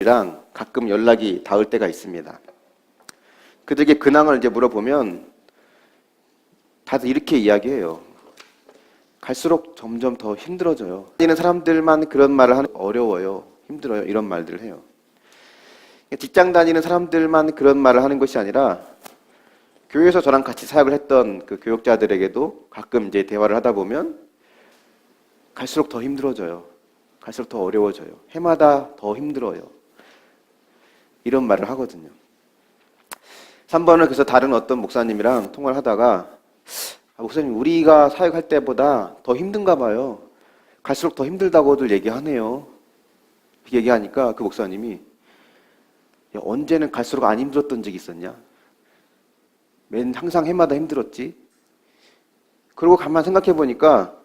이랑 가끔 연락이 닿을 때가 있습니다. 그들에게 근황을 이제 물어보면 다들 이렇게 이야기해요. 갈수록 점점 더 힘들어져요. 있는 사람들만 그런 말을 하는 어려워요. 힘들어요. 이런 말들을 해요. 직장 다니는 사람들만 그런 말을 하는 것이 아니라 교회에서 저랑 같이 사역을 했던 그 교역자들에게도 가끔 이제 대화를 하다 보면 갈수록 더 힘들어져요. 갈수록 더 어려워져요. 해마다 더 힘들어요. 이런 말을 하거든요. 3번은 그래서 다른 어떤 목사님이랑 통화를 하다가 목사님 우리가 사역할 때보다 더 힘든가 봐요. 갈수록 더 힘들다고들 얘기하네요. 얘기하니까 그 목사님이 언제는 갈수록 안 힘들었던 적이 있었냐? 항상 해마다 힘들었지. 그리고 가만 생각해 보니까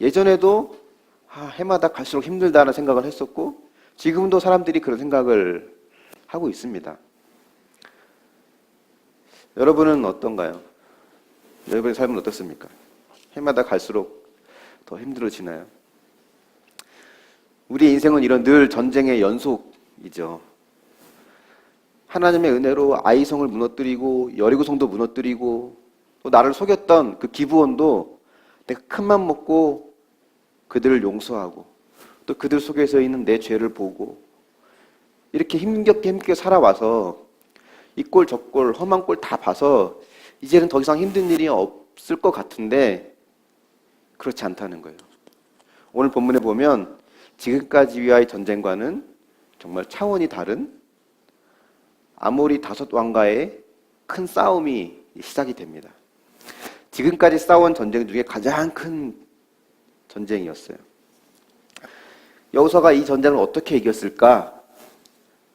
예전에도 해마다 갈수록 힘들다는 생각을 했었고 지금도 사람들이 그런 생각을 하고 있습니다. 여러분은 어떤가요? 여러분의 삶은 어떻습니까? 해마다 갈수록 더 힘들어지나요? 우리의 인생은 이런 늘 전쟁의 연속이죠. 하나님의 은혜로 아이성을 무너뜨리고 여리고성도 무너뜨리고 또 나를 속였던 그 기브온도 내가 큰맘 먹고 그들을 용서하고 또 그들 속에서 있는 내 죄를 보고 이렇게 힘겹게 살아와서 이 꼴 저 꼴 험한 꼴 다 봐서 이제는 더 이상 힘든 일이 없을 것 같은데 그렇지 않다는 거예요. 오늘 본문에 보면 지금까지와의 전쟁과는 정말 차원이 다른 아모리 5왕과의 큰 싸움이 시작이 됩니다. 지금까지 싸운 전쟁 중에 가장 큰 전쟁이었어요. 여호수아가 이 전쟁을 어떻게 이겼을까?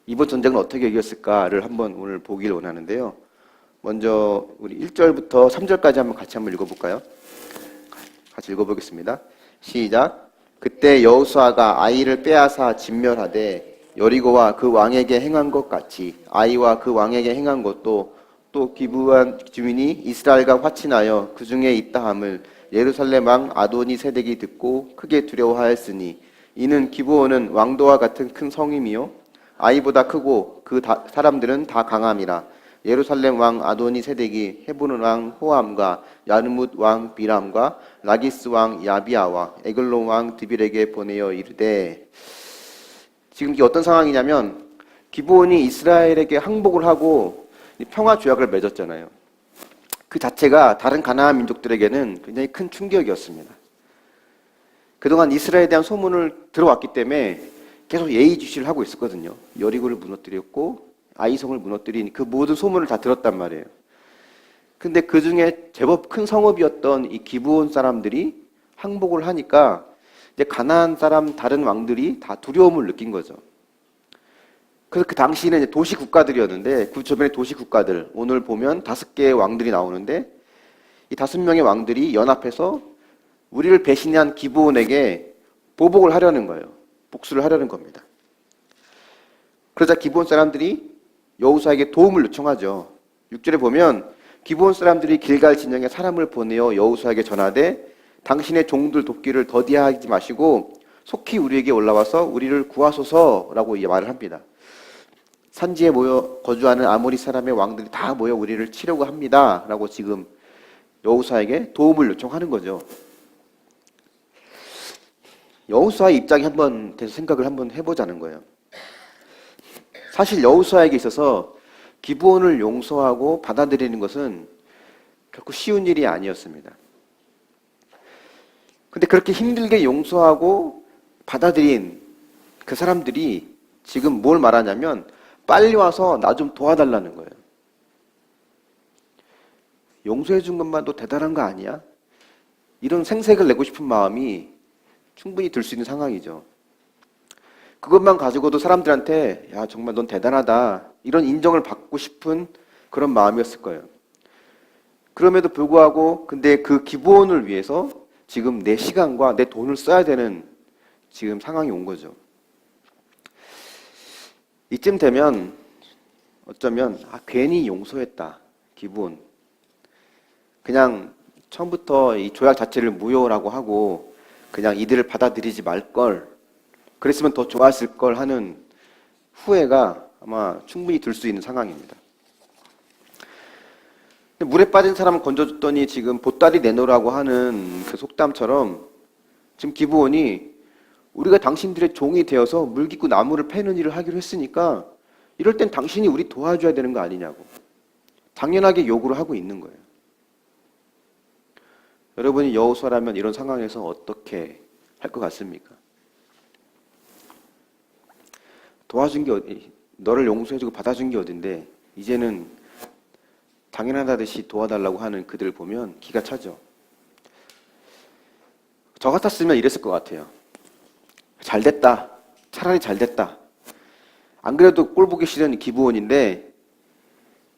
이번 전쟁을 어떻게 이겼을까를 한번 오늘 보길 원하는데요. 먼저 우리 1절부터 3절까지 같이 한번 읽어볼까요? 같이 읽어보겠습니다. 시작. 그때 여호수아가 아이를 빼앗아 진멸하되 여리고와 그 왕에게 행한 것 같이 아이와 그 왕에게 행한 것도 또 기브온 주민이 이스라엘과 화친하여 그 중에 있다 함을 예루살렘 왕 아도니 세덱이 듣고 크게 두려워하였으니 이는 기브온은 왕도와 같은 큰 성임이요 아이보다 크고 그 사람들은 다 강함이라. 예루살렘 왕 아도니 세덱이 헤브론 왕 호암과 야르뭇 왕 비람과 라기스 왕 야비아와 에글론 왕 드빌에게 보내어 이르되. 지금 이게 어떤 상황이냐면 기브온이 이스라엘에게 항복을 하고 평화 조약을 맺었잖아요. 그 자체가 다른 가나안 민족들에게는 굉장히 큰 충격이었습니다. 그동안 이스라엘에 대한 소문을 들어왔기 때문에 계속 예의주시를 하고 있었거든요. 여리고를 무너뜨렸고 아이성을 무너뜨린 그 모든 소문을 다 들었단 말이에요. 근데 그 중에 제법 큰 성읍이었던 이 기브온 사람들이 항복을 하니까 이제 가나안 사람 다른 왕들이 다 두려움을 느낀 거죠. 그래서 그 당시에는 이제 도시 국가들이었는데 그 주변의 도시 국가들 오늘 보면 5개의 왕들이 나오는데 이 5명의 왕들이 연합해서 우리를 배신한 기브온에게 보복을 하려는 거예요. 복수를 하려는 겁니다. 그러자 기브온 사람들이 여호수아에게 도움을 요청하죠. 6절에 보면 기브온 사람들이 길갈 진영에 사람을 보내어 여호수아에게 전하되 당신의 종들 돕기를 더디하지 마시고 속히 우리에게 올라와서 우리를 구하소서라고 말을 합니다. 산지에 모여 거주하는 아모리 사람의 왕들이 다 모여 우리를 치려고 합니다. 라고 지금 여호수아에게 도움을 요청하는 거죠. 여호수아의 입장에 한번 대해서 생각을 한번 해보자는 거예요. 사실 여호수아에게 있어서 기브온을 용서하고 받아들이는 것은 결코 쉬운 일이 아니었습니다. 근데 그렇게 힘들게 용서하고 받아들인 그 사람들이 지금 뭘 말하냐면 빨리 와서 나 좀 도와달라는 거예요. 용서해 준 것만도 대단한 거 아니야? 이런 생색을 내고 싶은 마음이 충분히 들 수 있는 상황이죠. 그것만 가지고도 사람들한테 야 정말 넌 대단하다 이런 인정을 받고 싶은 그런 마음이었을 거예요. 그럼에도 불구하고 근데 그 기브온을 위해서 지금 내 시간과 내 돈을 써야 되는 지금 상황이 온 거죠. 이쯤 되면 어쩌면 괜히 용서했다 기브온. 그냥 처음부터 이 조약 자체를 무효라고 하고 그냥 이들을 받아들이지 말걸 그랬으면 더 좋았을 걸 하는 후회가 아마 충분히 들 수 있는 상황입니다. 물에 빠진 사람을 건져줬더니 지금 보따리 내놓으라고 하는 그 속담처럼 지금 기부원이 우리가 당신들의 종이 되어서 물 깊고 나무를 패는 일을 하기로 했으니까 이럴 땐 당신이 우리 도와줘야 되는 거 아니냐고 당연하게 요구를 하고 있는 거예요. 여러분이 여호수아라면 이런 상황에서 어떻게 할 것 같습니까? 도와준 게 어디, 너를 용서해주고 받아준 게 어딘데 이제는 당연하다듯이 도와달라고 하는 그들을 보면 기가 차죠. 저 같았으면 이랬을 것 같아요. 잘 됐다. 차라리 잘 됐다. 안 그래도 꼴 보기 싫은 기부원인데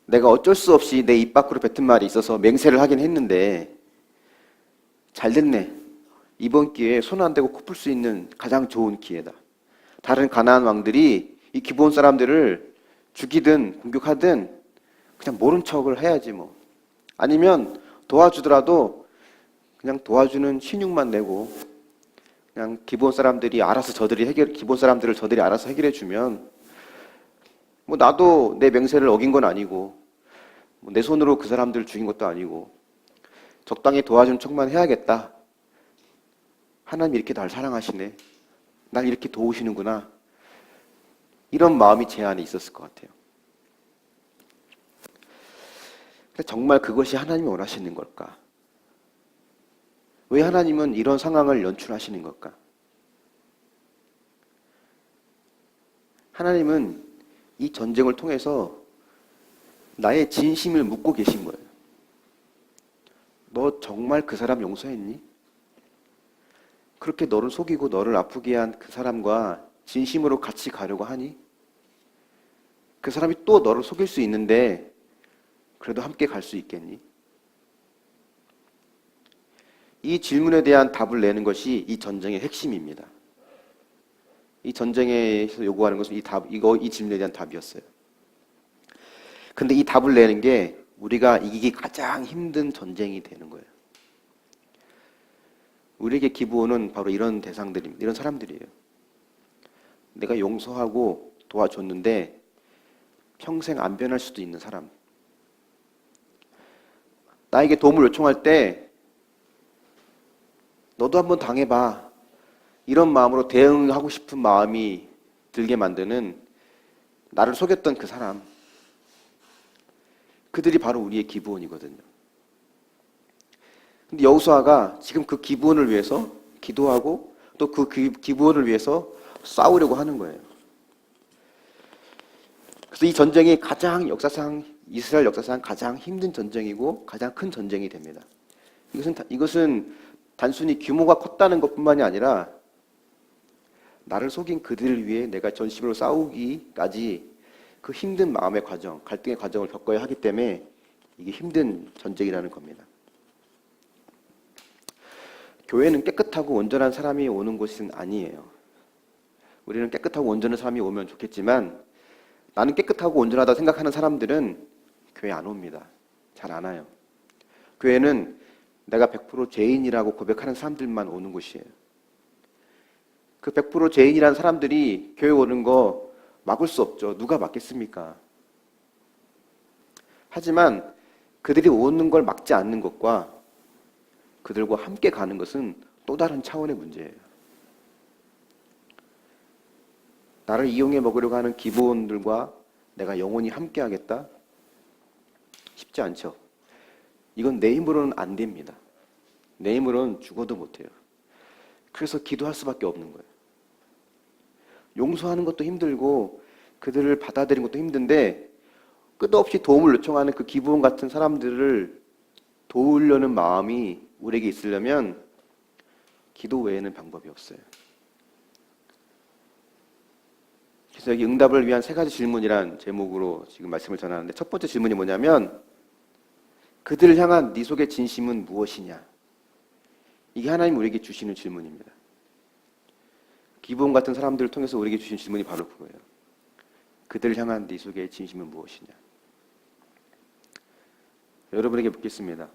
내가 어쩔 수 없이 내 입 밖으로 뱉은 말이 있어서 맹세를 하긴 했는데 잘 됐네. 이번 기회에 손 안 대고 코 풀 수 있는 가장 좋은 기회다. 다른 가나안 왕들이 이 기브온 사람들을 죽이든 공격하든 그냥 모른 척을 해야지 뭐. 아니면 도와주더라도 그냥 도와주는 신용만 내고 그냥 기브온 사람들이 알아서 기브온 사람들을 저들이 알아서 해결해 주면 뭐 나도 내 맹세를 어긴 건 아니고 뭐 내 손으로 그 사람들을 죽인 것도 아니고 적당히 도와준 척만 해야겠다. 하나님이 이렇게 날 사랑하시네. 날 이렇게 도우시는구나. 이런 마음이 제 안에 있었을 것 같아요. 근데 정말 그것이 하나님이 원하시는 걸까? 왜 하나님은 이런 상황을 연출하시는 걸까? 하나님은 이 전쟁을 통해서 나의 진심을 묻고 계신 거예요. 너 정말 그 사람 용서했니? 그렇게 너를 속이고 너를 아프게 한 그 사람과 진심으로 같이 가려고 하니? 그 사람이 또 너를 속일 수 있는데 그래도 함께 갈 수 있겠니? 이 질문에 대한 답을 내는 것이 이 전쟁의 핵심입니다. 이 전쟁에서 요구하는 것은 이 질문에 대한 답이었어요. 근데 이 답을 내는 게 우리가 이기기 가장 힘든 전쟁이 되는 거예요. 우리에게 기부원은 바로 이런 대상들입니다. 이런 사람들이에요. 내가 용서하고 도와줬는데 평생 안 변할 수도 있는 사람. 나에게 도움을 요청할 때 너도 한번 당해봐. 이런 마음으로 대응하고 싶은 마음이 들게 만드는 나를 속였던 그 사람. 그들이 바로 우리의 기부원이거든요. 근데 여호수아가 지금 그 기부원을 위해서 기도하고 또 그 기부원을 위해서 싸우려고 하는 거예요. 그래서 이 전쟁이 이스라엘 역사상 가장 힘든 전쟁이고 가장 큰 전쟁이 됩니다. 이것은 단순히 규모가 컸다는 것뿐만이 아니라 나를 속인 그들을 위해 내가 전심으로 싸우기까지 그 힘든 마음의 과정, 갈등의 과정을 겪어야 하기 때문에 이게 힘든 전쟁이라는 겁니다. 교회는 깨끗하고 온전한 사람이 오는 곳은 아니에요. 우리는 깨끗하고 온전한 사람이 오면 좋겠지만 나는 깨끗하고 온전하다 생각하는 사람들은 교회 안 옵니다. 잘 안 와요. 교회는 내가 100% 죄인이라고 고백하는 사람들만 오는 곳이에요. 그 100% 죄인이라는 사람들이 교회 오는 거 막을 수 없죠. 누가 막겠습니까? 하지만 그들이 오는 걸 막지 않는 것과 그들과 함께 가는 것은 또 다른 차원의 문제예요. 나를 이용해 먹으려고 하는 기부원들과 내가 영원히 함께 하겠다? 쉽지 않죠. 이건 내 힘으로는 안 됩니다. 내 힘으로는 죽어도 못해요. 그래서 기도할 수밖에 없는 거예요. 용서하는 것도 힘들고 그들을 받아들이는 것도 힘든데 끝없이 도움을 요청하는 그 기부원 같은 사람들을 도우려는 마음이 우리에게 있으려면 기도 외에는 방법이 없어요. 그래서 여기 응답을 위한 3가지 질문이란 제목으로 지금 말씀을 전하는데 첫 번째 질문이 뭐냐면 그들을 향한 네 속의 진심은 무엇이냐? 이게 하나님 우리에게 주시는 질문입니다. 기부원 같은 사람들을 통해서 우리에게 주신 질문이 바로 그거예요. 그들을 향한 네 속의 진심은 무엇이냐? 여러분에게 묻겠습니다.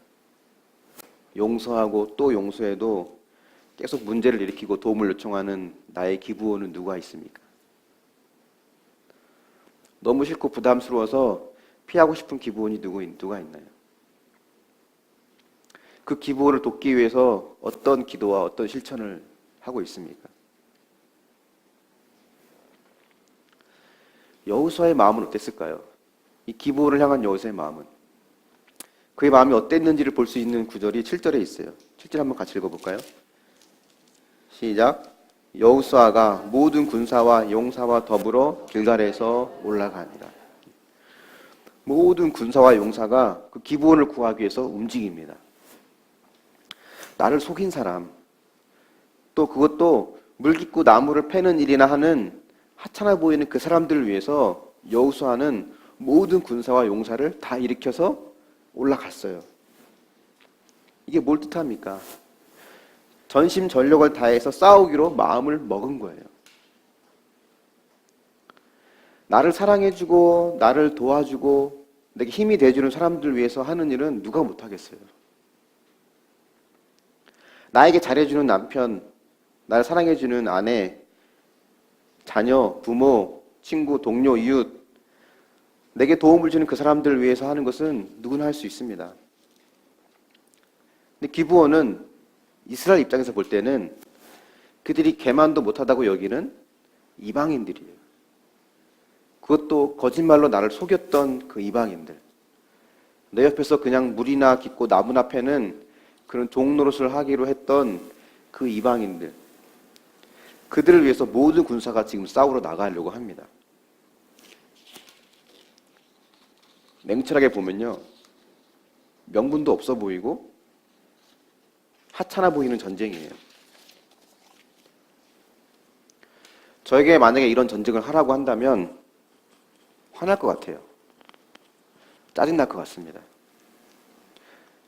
용서하고 또 용서해도 계속 문제를 일으키고 도움을 요청하는 나의 기부원은 누가 있습니까? 너무 싫고 부담스러워서 피하고 싶은 기부원이 누가 있나요? 그 기부원을 돕기 위해서 어떤 기도와 어떤 실천을 하고 있습니까? 여호수아의 마음은 어땠을까요? 이 기부원을 향한 여호수아의 마음은, 그의 마음이 어땠는지를 볼 수 있는 구절이 7절에 있어요. 7절 한번 같이 읽어볼까요? 시작. 여호수아가 모든 군사와 용사와 더불어 길갈에서 올라가니라. 모든 군사와 용사가 그 기부원을 구하기 위해서 움직입니다. 나를 속인 사람, 또 그것도 물깃고 나무를 패는 일이나 하는 하찮아 보이는 그 사람들을 위해서 여호수아는 모든 군사와 용사를 다 일으켜서 올라갔어요. 이게 뭘 뜻합니까? 전심전력을 다해서 싸우기로 마음을 먹은 거예요. 나를 사랑해주고 나를 도와주고 내게 힘이 돼주는 사람들 위해서 하는 일은 누가 못하겠어요. 나에게 잘해주는 남편, 나를 사랑해주는 아내, 자녀, 부모, 친구, 동료, 이웃, 내게 도움을 주는 그 사람들을 위해서 하는 것은 누구나 할 수 있습니다. 근데 기브원은 이스라엘 입장에서 볼 때는 그들이 개만도 못하다고 여기는 이방인들이에요. 그것도 거짓말로 나를 속였던 그 이방인들. 내 옆에서 그냥 물이나 깊고 나무나 패는 그런 종노릇을 하기로 했던 그 이방인들. 그들을 위해서 모든 군사가 지금 싸우러 나가려고 합니다. 냉철하게 보면요, 명분도 없어 보이고 하찮아 보이는 전쟁이에요. 저에게 만약에 이런 전쟁을 하라고 한다면 화날 것 같아요. 짜증날 것 같습니다.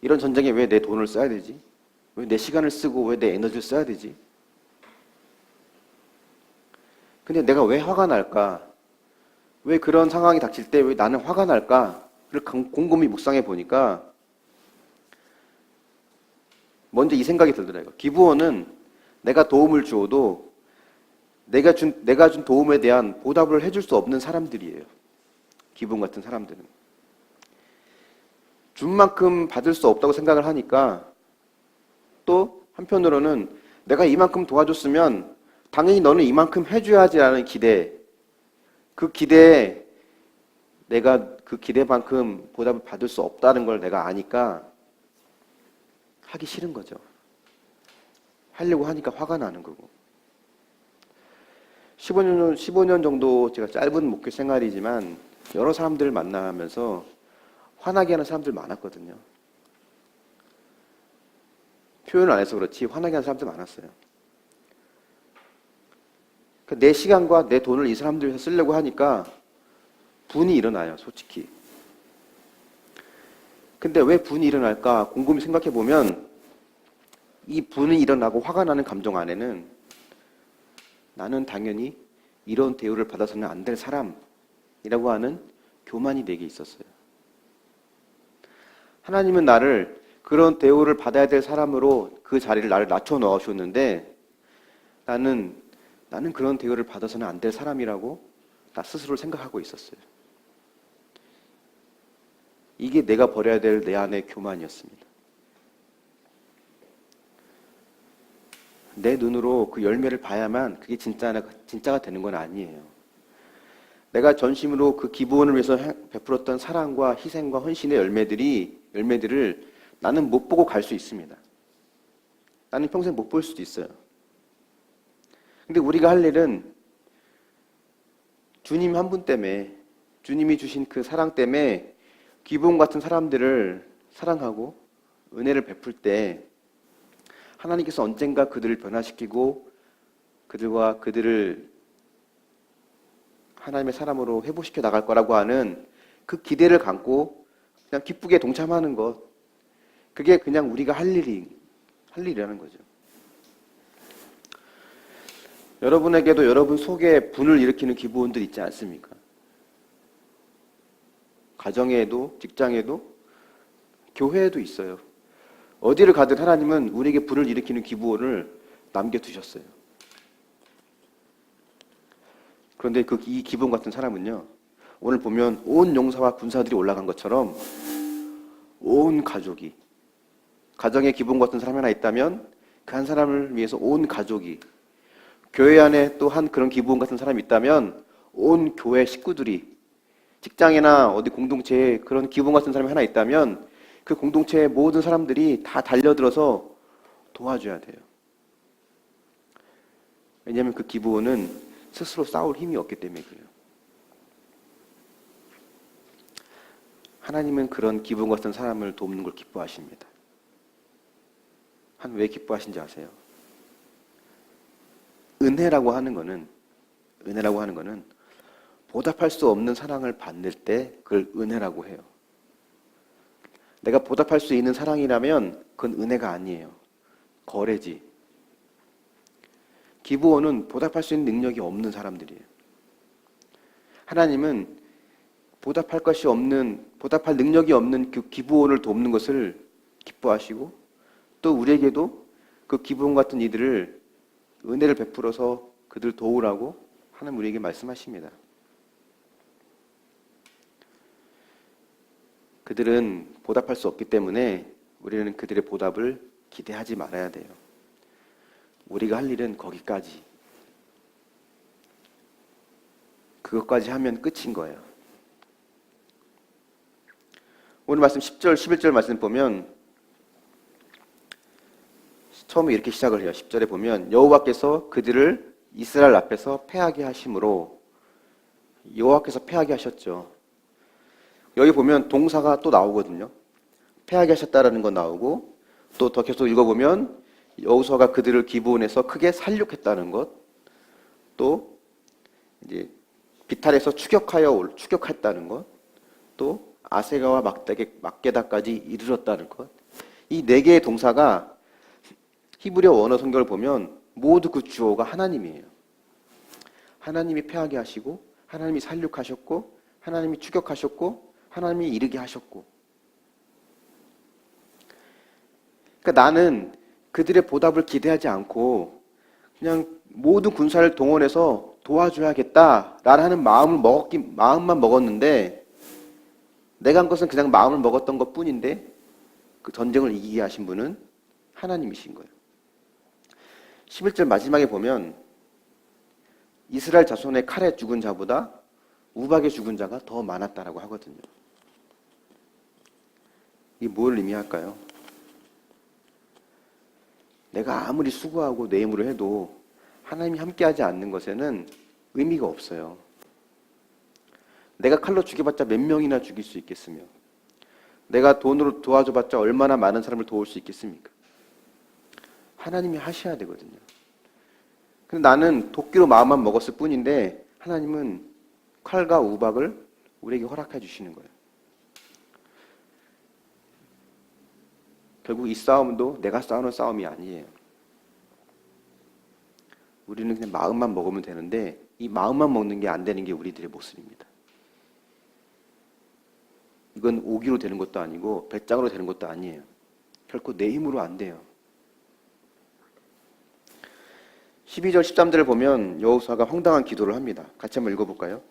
이런 전쟁에 왜 내 돈을 써야 되지? 왜 내 시간을 쓰고 왜 내 에너지를 써야 되지? 근데 내가 왜 화가 날까? 왜 그런 상황이 닥칠 때 왜 나는 화가 날까?를 곰곰이 묵상해 보니까 먼저 이 생각이 들더라고요. 기브원은 내가 도움을 주어도 내가 준 도움에 대한 보답을 해줄 수 없는 사람들이에요. 기브원 같은 사람들은. 준 만큼 받을 수 없다고 생각을 하니까 또 한편으로는 내가 이만큼 도와줬으면 당연히 너는 이만큼 해줘야지라는 기대, 그 기대에 내가 그 기대만큼 보답을 받을 수 없다는 걸 내가 아니까 하기 싫은 거죠. 하려고 하니까 화가 나는 거고. 15년 정도 제가 짧은 목회 생활이지만 여러 사람들을 만나면서 화나게 하는 사람들 많았거든요. 표현을 안 해서 그렇지 화나게 하는 사람들 많았어요. 내 시간과 내 돈을 이 사람들 위해서 쓰려고 하니까 분이 일어나요, 솔직히. 근데 왜 분이 일어날까 곰곰이 생각해 보면 이 분이 일어나고 화가 나는 감정 안에는 나는 당연히 이런 대우를 받아서는 안 될 사람이라고 하는 교만이 내게 있었어요. 하나님은 나를 그런 대우를 받아야 될 사람으로 그 자리를 나를 낮춰 넣으셨는데 나는 그런 대우를 받아서는 안 될 사람이라고 나 스스로를 생각하고 있었어요. 이게 내가 버려야 될 내 안의 교만이었습니다. 내 눈으로 그 열매를 봐야만 그게 진짜가 되는 건 아니에요. 내가 전심으로 그 기부원을 위해서 베풀었던 사랑과 희생과 헌신의 열매들을 나는 못 보고 갈 수 있습니다. 나는 평생 못 볼 수도 있어요. 근데 우리가 할 일은 주님 한 분 때문에, 주님이 주신 그 사랑 때문에 기부원 같은 사람들을 사랑하고 은혜를 베풀 때 하나님께서 언젠가 그들을 변화시키고 그들을 하나님의 사람으로 회복시켜 나갈 거라고 하는 그 기대를 갖고 그냥 기쁘게 동참하는 것, 그게 그냥 우리가 할 일이라는 거죠. 여러분에게도 여러분 속에 분을 일으키는 기부원들 있지 않습니까? 가정에도, 직장에도, 교회에도 있어요. 어디를 가든 하나님은 우리에게 불을 일으키는 기부원을 남겨두셨어요. 그런데 이 기부원 같은 사람은요, 오늘 보면 온 용사와 군사들이 올라간 것처럼 온 가족이, 가정의 기본 같은 사람이 하나 있다면 그 한 사람을 위해서 온 가족이, 교회 안에 또 한 그런 기부원 같은 사람이 있다면 온 교회 식구들이, 직장이나 어디 공동체에 그런 기부원 같은 사람이 하나 있다면 그 공동체의 모든 사람들이 다 달려들어서 도와줘야 돼요. 왜냐하면 그 기부원은 스스로 싸울 힘이 없기 때문에 그래요. 하나님은 그런 기부원 같은 사람을 돕는 걸 기뻐하십니다. 왜 기뻐하신지 아세요? 은혜라고 하는 거는 보답할 수 없는 사랑을 받을 때 그걸 은혜라고 해요. 내가 보답할 수 있는 사랑이라면 그건 은혜가 아니에요. 거래지. 기부원은 보답할 수 있는 능력이 없는 사람들이에요. 하나님은 보답할 능력이 없는 그 기부원을 돕는 것을 기뻐하시고, 또 우리에게도 그 기부원 같은 이들을 은혜를 베풀어서 그들 도우라고 하나님 우리에게 말씀하십니다. 그들은 보답할 수 없기 때문에 우리는 그들의 보답을 기대하지 말아야 돼요. 우리가 할 일은 거기까지. 그것까지 하면 끝인 거예요. 오늘 말씀 10절, 11절 말씀 보면 처음에 이렇게 시작을 해요. 10절에 보면 여호와께서 그들을 이스라엘 앞에서 패하게 하심으로, 여호와께서 패하게 하셨죠. 여기 보면 동사가 또 나오거든요. 패하게 하셨다라는 건 나오고, 또 더 계속 읽어보면 여호수아가 그들을 기브온에서 크게 살육했다는 것, 또 이제 비탈에서 추격했다는 것, 또 아세가와 막게다까지 이르렀다는 것. 이 네 개의 동사가 히브리어 원어 성경을 보면 모두 그 주어가 하나님이에요. 하나님이 패하게 하시고, 하나님이 살육하셨고, 하나님이 추격하셨고, 하나님이 이르게 하셨고. 그러니까 나는 그들의 보답을 기대하지 않고 그냥 모든 군사를 동원해서 도와줘야겠다라는 마음만 먹었는데, 내가 한 것은 그냥 마음을 먹었던 것 뿐인데 그 전쟁을 이기게 하신 분은 하나님이신 거예요. 11절 마지막에 보면 이스라엘 자손의 칼에 죽은 자보다 우박에 죽은 자가 더 많았다라고 하거든요. 이게 뭘 의미할까요? 내가 아무리 수고하고 내 힘으로 해도 하나님이 함께하지 않는 것에는 의미가 없어요. 내가 칼로 죽여봤자 몇 명이나 죽일 수 있겠으며, 내가 돈으로 도와줘봤자 얼마나 많은 사람을 도울 수 있겠습니까? 하나님이 하셔야 되거든요. 근데 나는 도끼로 마음만 먹었을 뿐인데 하나님은 칼과 우박을 우리에게 허락해 주시는 거예요. 결국 이 싸움도 내가 싸우는 싸움이 아니에요. 우리는 그냥 마음만 먹으면 되는데 이 마음만 먹는 게 안 되는 게 우리들의 모습입니다. 이건 오기로 되는 것도 아니고 배짱으로 되는 것도 아니에요. 결코 내 힘으로 안 돼요. 12절 13절을 보면 여호수아가 황당한 기도를 합니다. 같이 한번 읽어볼까요?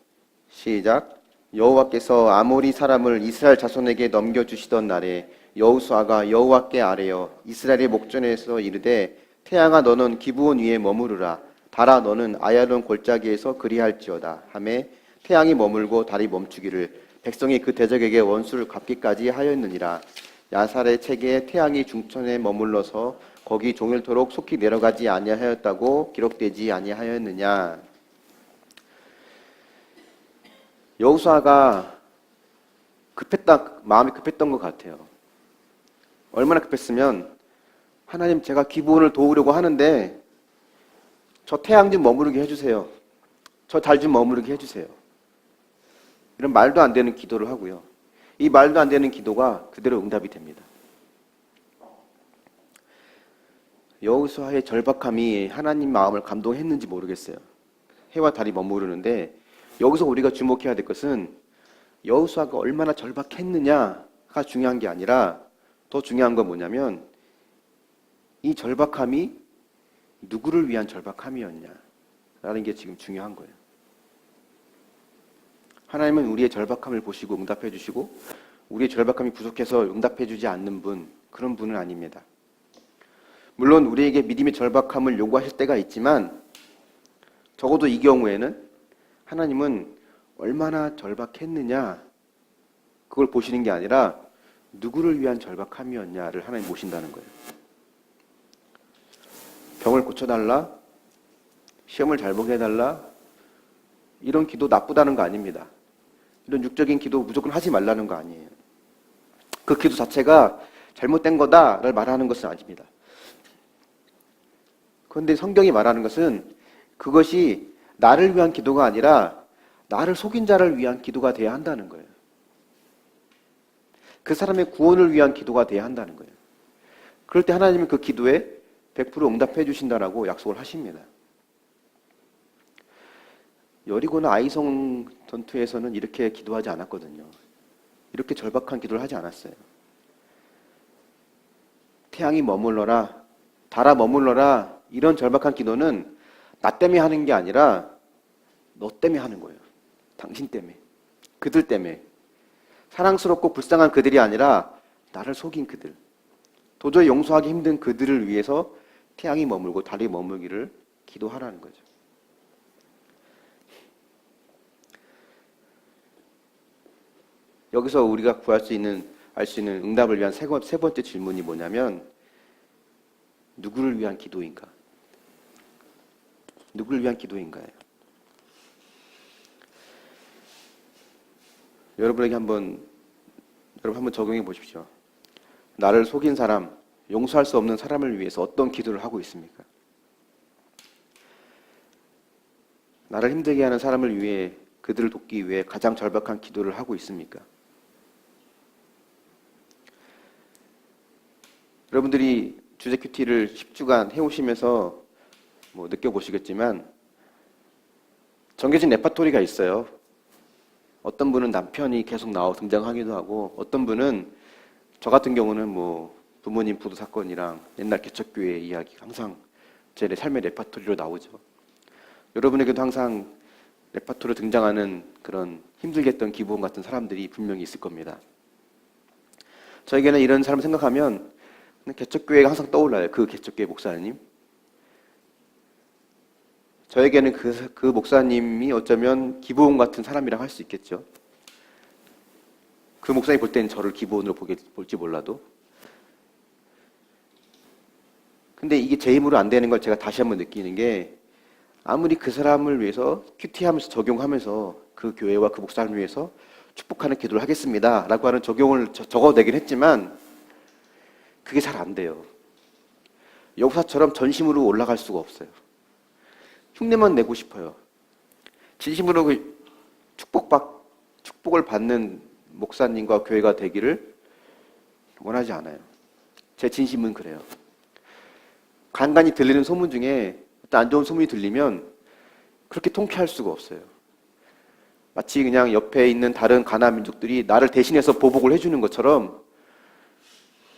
시작. 여호와께서 아모리 사람을 이스라엘 자손에게 넘겨주시던 날에 여호수아가 여호와께 아뢰어 이스라엘의 목전에서 이르되 태양아 너는 기브온 위에 머무르라 달아 너는 아얄론 골짜기에서 그리할지어다 하매 태양이 머물고 달이 멈추기를 백성이 그 대적에게 원수를 갚기까지 하였느니라. 야살의 책에 태양이 중천에 머물러서 거기 종일토록 속히 내려가지 아니하였다고 기록되지 아니하였느냐. 여호수아가 마음이 급했던 것 같아요. 얼마나 급했으면 하나님 제가 기브온을 도우려고 하는데 저 태양 좀 머무르게 해주세요. 저 달 좀 머무르게 해주세요. 이런 말도 안 되는 기도를 하고요. 이 말도 안 되는 기도가 그대로 응답이 됩니다. 여호수아의 절박함이 하나님 마음을 감동했는지 모르겠어요. 해와 달이 머무르는데 여기서 우리가 주목해야 될 것은 여호수아가 얼마나 절박했느냐가 중요한 게 아니라 더 중요한 건 뭐냐면 이 절박함이 누구를 위한 절박함이었냐라는 게 지금 중요한 거예요. 하나님은 우리의 절박함을 보시고 응답해 주시고 우리의 절박함이 부족해서 응답해 주지 않는 분, 그런 분은 아닙니다. 물론 우리에게 믿음의 절박함을 요구하실 때가 있지만 적어도 이 경우에는 하나님은 얼마나 절박했느냐 그걸 보시는 게 아니라 누구를 위한 절박함이었냐를 하나님 보신다는 거예요. 병을 고쳐달라, 시험을 잘 보게 해달라, 이런 기도 나쁘다는 거 아닙니다. 이런 육적인 기도 무조건 하지 말라는 거 아니에요. 그 기도 자체가 잘못된 거다를 말하는 것은 아닙니다. 그런데 성경이 말하는 것은 그것이 나를 위한 기도가 아니라 나를 속인 자를 위한 기도가 돼야 한다는 거예요. 그 사람의 구원을 위한 기도가 돼야 한다는 거예요. 그럴 때 하나님은 그 기도에 100% 응답해 주신다라고 약속을 하십니다. 여리고나 아이성 전투에서는 이렇게 기도하지 않았거든요. 이렇게 절박한 기도를 하지 않았어요. 태양이 머물러라, 달아 머물러라, 이런 절박한 기도는 나 때문에 하는 게 아니라 너 때문에 하는 거예요. 당신 때문에, 그들 때문에. 사랑스럽고 불쌍한 그들이 아니라 나를 속인 그들, 도저히 용서하기 힘든 그들을 위해서 태양이 머물고 달이 머물기를 기도하라는 거죠. 여기서 우리가 구할 수 있는, 알 수 있는 응답을 위한 세 번째 질문이 뭐냐면 누구를 위한 기도인가? 누구를 위한 기도인가요? 여러분 한번 적용해 보십시오. 나를 속인 사람, 용서할 수 없는 사람을 위해서 어떤 기도를 하고 있습니까? 나를 힘들게 하는 사람을 위해, 그들을 돕기 위해 가장 절박한 기도를 하고 있습니까? 여러분들이 주제 큐티를 10주간 해오시면서 느껴보시겠지만 정해진 레파토리가 있어요. 어떤 분은 남편이 계속 등장하기도 하고, 어떤 분은, 저 같은 경우는 부모님 부도 사건이랑 옛날 개척교회 이야기 항상 제 삶의 레파토리로 나오죠. 여러분에게도 항상 레파토리로 등장하는 그런 힘들게 했던 기부원 같은 사람들이 분명히 있을 겁니다. 저에게는 이런 사람 생각하면 개척교회가 항상 떠올라요. 그 개척교회 목사님. 저에게는 그 목사님이 어쩌면 기부원 같은 사람이라고 할 수 있겠죠. 그 목사님 볼 때는 저를 기부원으로 볼지 몰라도. 근데 이게 제 힘으로 안 되는 걸 제가 다시 한번 느끼는 게, 아무리 그 사람을 위해서 큐티하면서 적용하면서 그 교회와 그 목사를 위해서 축복하는 기도를 하겠습니다 라고 하는 적용을 적어내긴 했지만 그게 잘 안 돼요. 여호사처럼 전심으로 올라갈 수가 없어요. 흉내만 내고 싶어요. 진심으로 축복을 받는 목사님과 교회가 되기를 원하지 않아요. 제 진심은 그래요. 간간히 들리는 소문 중에 어떤 안 좋은 소문이 들리면 그렇게 통쾌할 수가 없어요. 마치 그냥 옆에 있는 다른 가나 민족들이 나를 대신해서 보복을 해주는 것처럼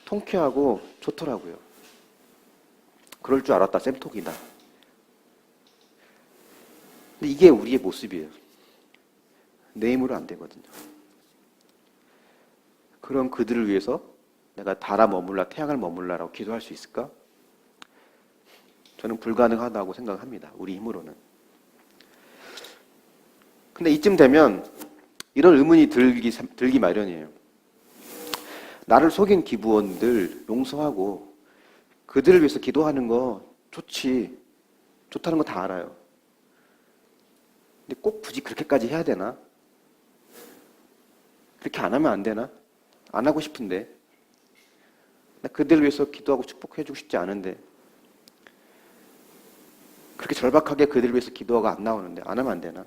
통쾌하고 좋더라고요. 그럴 줄 알았다, 쌤통이다. 근데 이게 우리의 모습이에요. 내 힘으로 안 되거든요. 그럼 그들을 위해서 내가 달아 머물라, 태양을 머물라라고 기도할 수 있을까? 저는 불가능하다고 생각합니다. 우리 힘으로는. 근데 이쯤 되면 이런 의문이 들기 마련이에요. 나를 속인 기부원들 용서하고 그들을 위해서 기도하는 거 좋지. 좋다는 거 다 알아요. 근데 꼭 굳이 그렇게까지 해야 되나? 그렇게 안 하면 안 되나? 안 하고 싶은데. 나 그들을 위해서 기도하고 축복해주고 싶지 않은데. 그렇게 절박하게 그들을 위해서 기도하고 안 나오는데 안 하면 안 되나?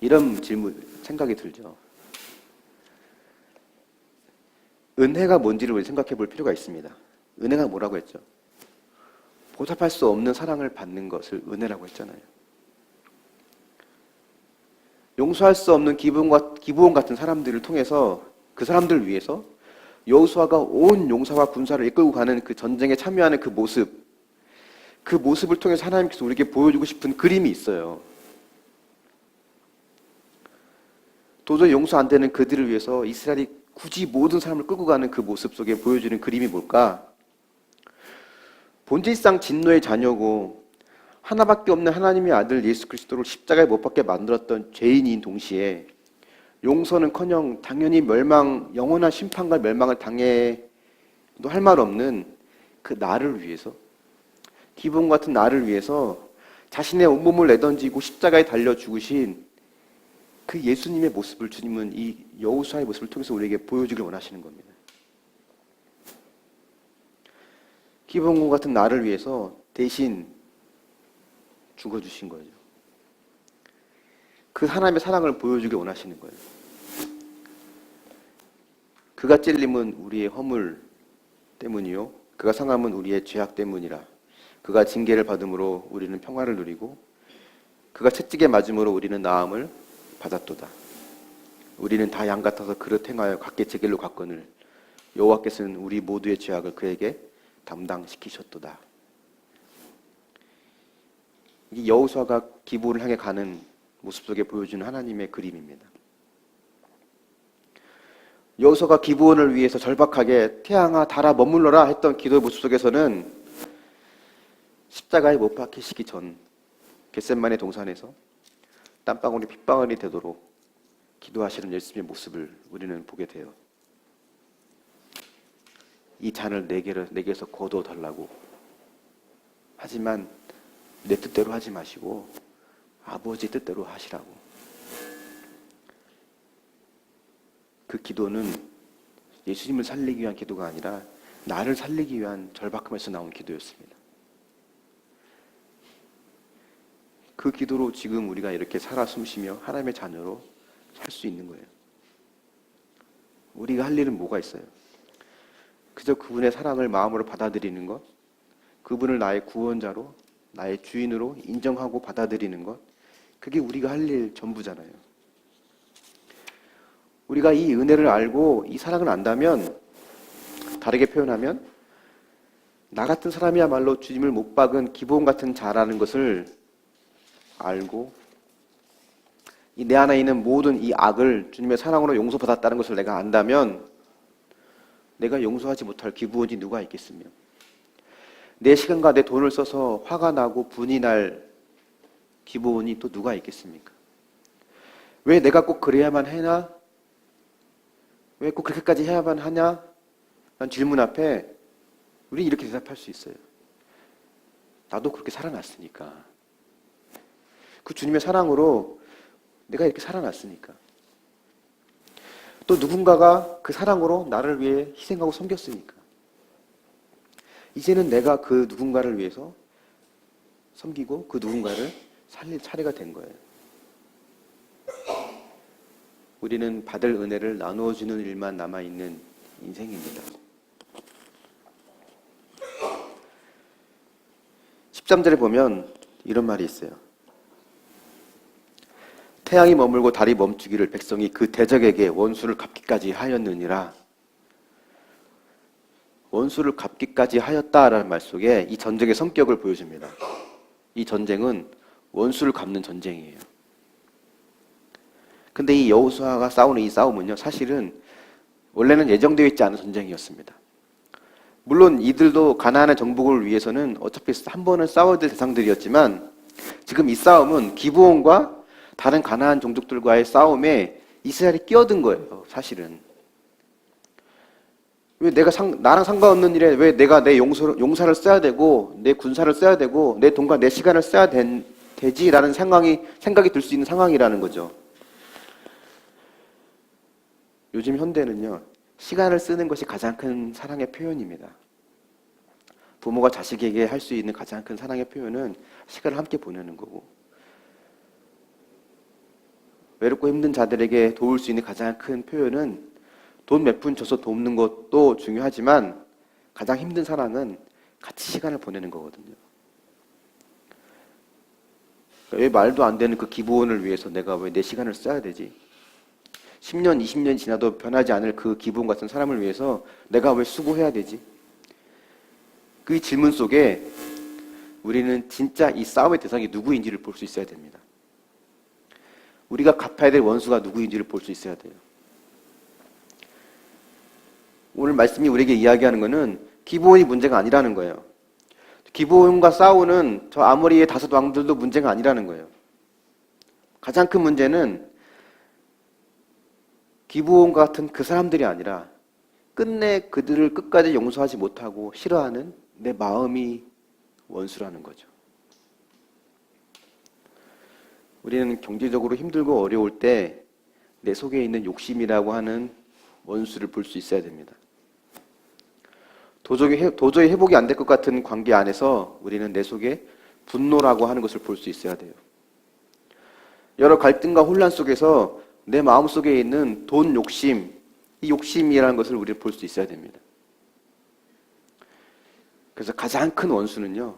이런 생각이 들죠. 은혜가 뭔지를 우리 생각해 볼 필요가 있습니다. 은혜가 뭐라고 했죠? 보답할 수 없는 사랑을 받는 것을 은혜라고 했잖아요. 용서할 수 없는 기부원 같은 사람들을 통해서, 그 사람들을 위해서 여호수아가 온 용사와 군사를 이끌고 가는 그 전쟁에 참여하는 그 모습을 통해서 하나님께서 우리에게 보여주고 싶은 그림이 있어요. 도저히 용서 안 되는 그들을 위해서 이스라엘이 굳이 모든 사람을 끌고 가는 그 모습 속에 보여주는 그림이 뭘까? 본질상 진노의 자녀고 하나밖에 없는 하나님의 아들 예수 그리스도를 십자가에 못 박게 만들었던 죄인인 동시에 용서는커녕 당연히 영원한 심판과 멸망을 당해도 할 말 없는 그 나를 위해서, 기본 같은 나를 위해서 자신의 온몸을 내던지고 십자가에 달려 죽으신 그 예수님의 모습을 주님은 이 여호수아의 모습을 통해서 우리에게 보여주길 원하시는 겁니다. 기본과 같은 나를 위해서 대신 죽어주신 거죠. 그 하나님의 사랑을 보여주길 원하시는 거예요. 그가 찔림은 우리의 허물 때문이요, 그가 상함은 우리의 죄악 때문이라. 그가 징계를 받음으로 우리는 평화를 누리고 그가 채찍에 맞음으로 우리는 나음을 받았도다. 우리는 다 양 같아서 그릇 행하여 각기 제 길로 갔거늘 여호와께서는 우리 모두의 죄악을 그에게 담당시키셨도다. 이 여호수아가 기브온을 향해 가는 모습 속에 보여주는 하나님의 그림입니다. 여호수아가 기브온을 위해서 절박하게 태양아 달아 머물러라 했던 기도의 모습 속에서는 십자가에 못 박히시기 전 겟세마네 동산에서 땀방울이 핏방울이 되도록 기도하시는 예수님의 모습을 우리는 보게 돼요. 이 잔을 내게서 거둬달라고. 하지만 내 뜻대로 하지 마시고 아버지 뜻대로 하시라고. 그 기도는 예수님을 살리기 위한 기도가 아니라 나를 살리기 위한 절박함에서 나온 기도였습니다. 그 기도로 지금 우리가 이렇게 살아 숨쉬며 하나님의 자녀로 살 수 있는 거예요. 우리가 할 일은 뭐가 있어요? 그저 그분의 사랑을 마음으로 받아들이는 것, 그분을 나의 구원자로, 나의 주인으로 인정하고 받아들이는 것, 그게 우리가 할 일 전부잖아요. 우리가 이 은혜를 알고 이 사랑을 안다면, 다르게 표현하면 나 같은 사람이야말로 주님을 못 박은 기본 같은 자라는 것을 알고 이 내 안에 있는 모든 이 악을 주님의 사랑으로 용서받았다는 것을 내가 안다면 내가 용서하지 못할 기브온이 누가 있겠으며, 내 시간과 내 돈을 써서 화가 나고 분이 날 기브온이 또 누가 있겠습니까? 왜 내가 꼭 그래야만 하나? 왜 꼭 그렇게까지 해야만 하냐? 라는 질문 앞에 우리 이렇게 대답할 수 있어요. 나도 그렇게 살아났으니까. 그 주님의 사랑으로 내가 이렇게 살아났으니까. 또 누군가가 그 사랑으로 나를 위해 희생하고 섬겼으니까. 이제는 내가 그 누군가를 위해서 섬기고 그 누군가를 살릴 차례가 된 거예요. 우리는 받을 은혜를 나누어주는 일만 남아있는 인생입니다. 13절에 보면 이런 말이 있어요. 태양이 머물고 달이 멈추기를 백성이 그 대적에게 원수를 갚기까지 하였느니라. 원수를 갚기까지 하였다라는 말 속에 이 전쟁의 성격을 보여줍니다. 이 전쟁은 원수를 갚는 전쟁이에요. 근데 이 여호수아가 싸우는 이 싸움은요, 사실은 원래는 예정되어 있지 않은 전쟁이었습니다. 물론 이들도 가나안의 정복을 위해서는 어차피 한 번은 싸워야 될 대상들이었지만 지금 이 싸움은 기브온과 다른 가나안 종족들과의 싸움에 이스라엘이 끼어든 거예요, 사실은. 왜 나랑 상관없는 일에 왜 내가 내 용사를 써야 되고 내 군사를 써야 되고 내 돈과 내 시간을 써야 되지라는 생각이 들 수 있는 상황이라는 거죠. 요즘 현대는요, 시간을 쓰는 것이 가장 큰 사랑의 표현입니다. 부모가 자식에게 할 수 있는 가장 큰 사랑의 표현은 시간을 함께 보내는 거고, 외롭고 힘든 자들에게 도울 수 있는 가장 큰 표현은 돈 몇 푼 줘서 돕는 것도 중요하지만 가장 힘든 사랑은 같이 시간을 보내는 거거든요. 왜 말도 안 되는 그 기브온을 위해서 내가 왜 내 시간을 써야 되지? 10년, 20년 지나도 변하지 않을 그 기브온 같은 사람을 위해서 내가 왜 수고해야 되지? 그 질문 속에 우리는 진짜 이 싸움의 대상이 누구인지를 볼 수 있어야 됩니다. 우리가 갚아야 될 원수가 누구인지를 볼 수 있어야 돼요. 오늘 말씀이 우리에게 이야기하는 것은 기브온이 문제가 아니라는 거예요. 기브온과 싸우는 저 아모리의 다섯 왕들도 문제가 아니라는 거예요. 가장 큰 문제는 기브온과 같은 그 사람들이 아니라 끝내 그들을 끝까지 용서하지 못하고 싫어하는 내 마음이 원수라는 거죠. 우리는 경제적으로 힘들고 어려울 때 내 속에 있는 욕심이라고 하는 원수를 볼 수 있어야 됩니다. 도저히 회복이 안 될 것 같은 관계 안에서 우리는 내 속에 분노라고 하는 것을 볼 수 있어야 돼요. 여러 갈등과 혼란 속에서 내 마음속에 있는 돈 욕심, 이 욕심이라는 것을 우리는 볼 수 있어야 됩니다. 그래서 가장 큰 원수는요,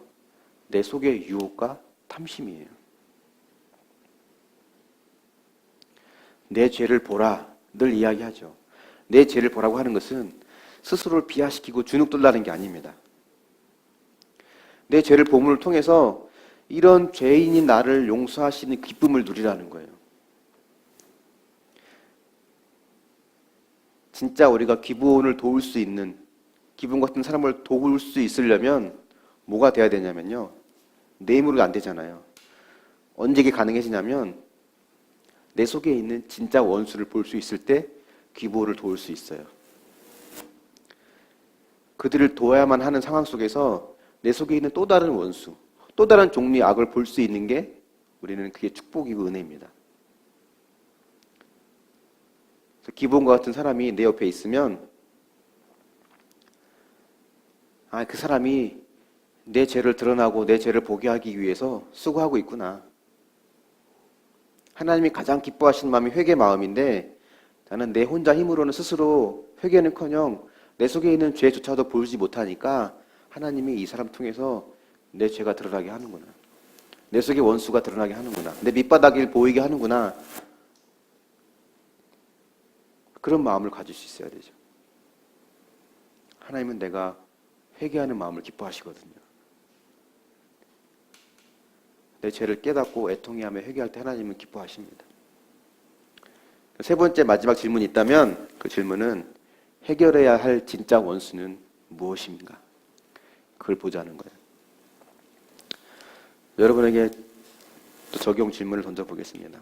내 속의 유혹과 탐심이에요. 내 죄를 보라, 늘 이야기하죠. 내 죄를 보라고 하는 것은 스스로를 비하시키고 주눅들라는 게 아닙니다. 내 죄를 봄을 통해서 이런 죄인인 나를 용서하시는 기쁨을 누리라는 거예요. 진짜 우리가 기브온을 도울 수 있는, 기브온 같은 사람을 도울 수 있으려면 뭐가 돼야 되냐면요, 내 힘으로 안 되잖아요. 언제 이게 가능해지냐면 내 속에 있는 진짜 원수를 볼 수 있을 때 기브온을 도울 수 있어요. 그들을 도와야만 하는 상황 속에서 내 속에 있는 또 다른 원수, 또 다른 종류의 악을 볼 수 있는 게 우리는 그게 축복이고 은혜입니다. 기브온과 같은 사람이 내 옆에 있으면 그 사람이 내 죄를 드러나고 내 죄를 보게 하기 위해서 수고하고 있구나. 하나님이 가장 기뻐하시는 마음이 회개 마음인데 나는 내 혼자 힘으로는 스스로 회개는커녕 내 속에 있는 죄조차도 보지 못하니까 하나님이 이 사람 통해서 내 죄가 드러나게 하는구나. 내 속의 원수가 드러나게 하는구나. 내 밑바닥을 보이게 하는구나. 그런 마음을 가질 수 있어야 되죠. 하나님은 내가 회개하는 마음을 기뻐하시거든요. 내 죄를 깨닫고 애통해하며 회개할 때 하나님은 기뻐하십니다. 세 번째 마지막 질문이 있다면 그 질문은 해결해야 할 진짜 원수는 무엇인가? 그걸 보자는 거예요. 여러분에게 또 적용 질문을 던져보겠습니다.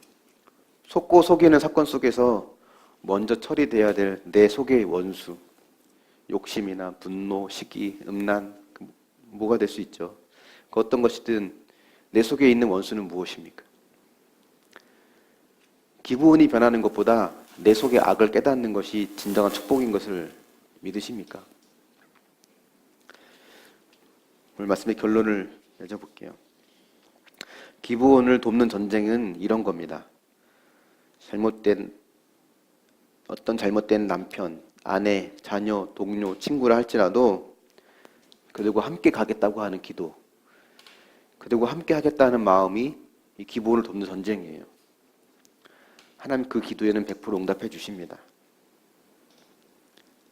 속고 속이는 사건 속에서 먼저 처리돼야 될 내 속의 원수, 욕심이나 분노, 시기, 음란, 뭐가 될 수 있죠. 그 어떤 것이든 내 속에 있는 원수는 무엇입니까? 기브온이 변하는 것보다 내 속의 악을 깨닫는 것이 진정한 축복인 것을 믿으십니까? 오늘 말씀의 결론을 맺어볼게요. 기브온을 돕는 전쟁은 이런 겁니다. 잘못된 남편, 아내, 자녀, 동료, 친구라 할지라도 그들과 함께 가겠다고 하는 기도, 그들과 함께 하겠다는 마음이 이 기브온을 돕는 전쟁이에요. 하나님 그 기도에는 100% 응답해 주십니다.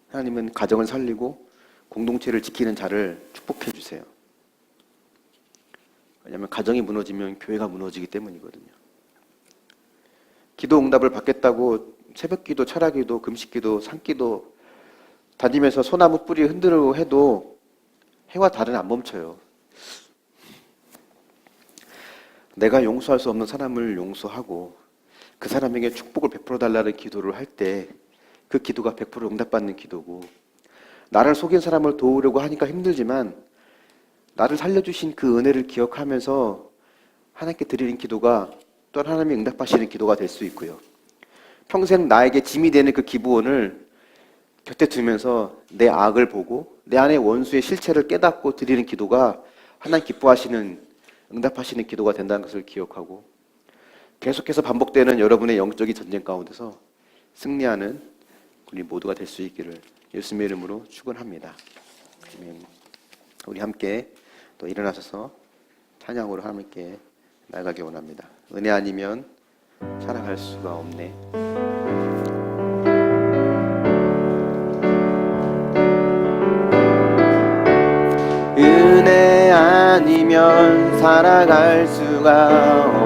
하나님은 가정을 살리고 공동체를 지키는 자를 축복해 주세요. 왜냐하면 가정이 무너지면 교회가 무너지기 때문이거든요. 기도 응답을 받겠다고 새벽기도, 철야기도, 금식기도, 산기도 다니면서 소나무 뿌리 흔들고 해도 해와 달은 안 멈춰요. 내가 용서할 수 없는 사람을 용서하고 그 사람에게 축복을 베풀어 달라는 기도를 할 때 그 기도가 100% 응답받는 기도고, 나를 속인 사람을 도우려고 하니까 힘들지만 나를 살려주신 그 은혜를 기억하면서 하나님께 드리는 기도가 또한 하나님이 응답하시는 기도가 될 수 있고요. 평생 나에게 짐이 되는 그 기브온을 곁에 두면서 내 악을 보고 내 안의 원수의 실체를 깨닫고 드리는 기도가 하나님 기뻐하시는, 응답하시는 기도가 된다는 것을 기억하고, 계속해서 반복되는 여러분의 영적인 전쟁 가운데서 승리하는 우리 모두가 될 수 있기를 예수님의 이름으로 축원합니다. 아멘. 우리 함께 또 일어나셔서 찬양으로 하나님께 나아가기 원합니다. 은혜 아니면 살아갈 수가 없네. 은혜 아니면 살아갈 수가